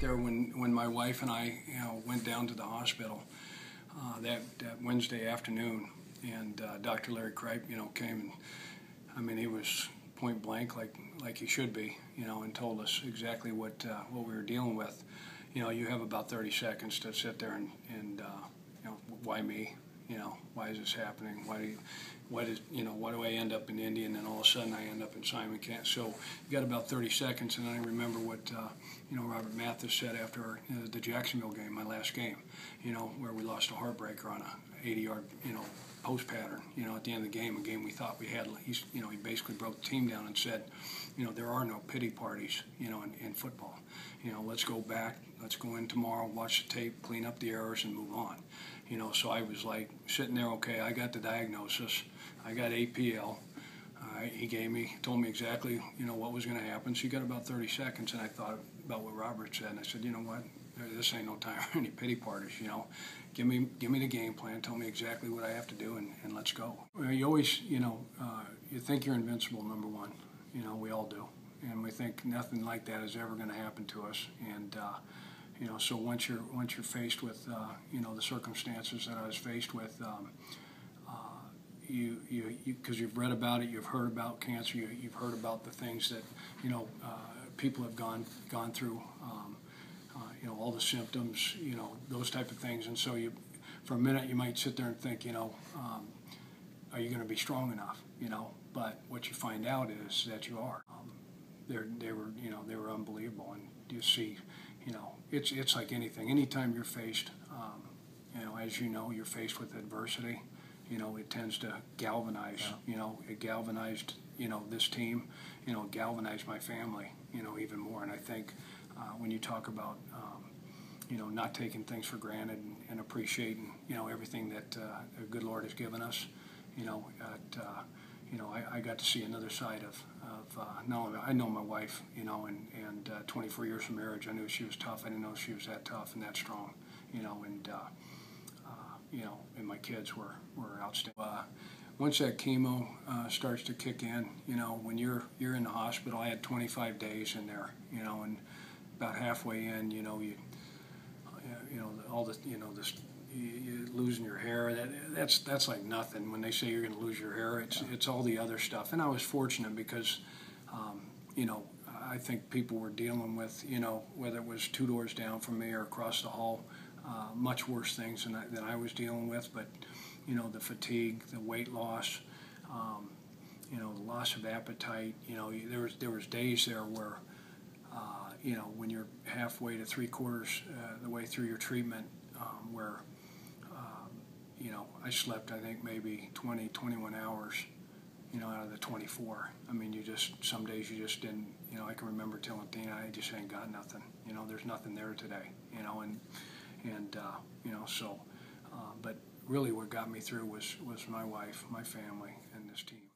there when my wife and I, went down to the hospital that Wednesday afternoon, and Dr. Larry Kripe, came, and I mean, he was point blank, like he should be, and told us exactly what we were dealing with. You have about 30 seconds to sit there and why me? Why is this happening? Why do I end up in Indy, and then all of a sudden I end up in Simon Camp? So you got about 30 seconds, and I remember what Robert Mathis said after the Jacksonville game, my last game, where we lost a heartbreaker on a 80-yard post pattern. At the end of the game, a game we thought we had. He basically broke the team down and said, there are no pity parties, in football. Let's go back, let's go in tomorrow, watch the tape, clean up the errors, and move on. So I was like sitting there, okay, I got the diagnosis, I got APL. He told me exactly, what was going to happen. So you got about 30 seconds, and I thought about what Robert said, and I said, you know what, this ain't no time for any pity parties. Give me the game plan, tell me exactly what I have to do, and let's go. You always, you think you're invincible, number one. We all do, and we think nothing like that is ever going to happen to us. And so once you're faced with the circumstances that I was faced with, because you've read about it, you've heard about cancer, you've heard about the things that people have gone through, all the symptoms, those type of things, and so for a minute you might sit there and think, are you going to be strong enough, But what you find out is that you are. They were unbelievable, and you see, it's like anything. Anytime you're faced, as you're faced with adversity, it tends to galvanize. Yeah. It galvanized, this team. Galvanized my family, even more. And I think when you talk about, not taking things for granted and appreciating, everything that the good Lord has given us, I got to see another side of I know my wife, and 24 years of marriage, I knew she was tough. I didn't know she was that tough and that strong, and my kids were outstanding. Once that chemo starts to kick in, when you're in the hospital, I had 25 days in there, and about halfway in, all the, this. You losing your hair, that's like nothing. When they say you're going to lose your hair, it's all the other stuff. And I was fortunate because, I think people were dealing with, whether it was 2 doors down from me or across the hall, much worse things than I was dealing with. But, the fatigue, the weight loss, the loss of appetite. There was days there where, when you're halfway to 3/4 the way through your treatment, where I slept, I think, maybe 20, 21 hours, out of the 24. I mean, some days you just didn't, I can remember telling Dina, I just ain't got nothing. There's nothing there today, but really what got me through was my wife, my family, and this team.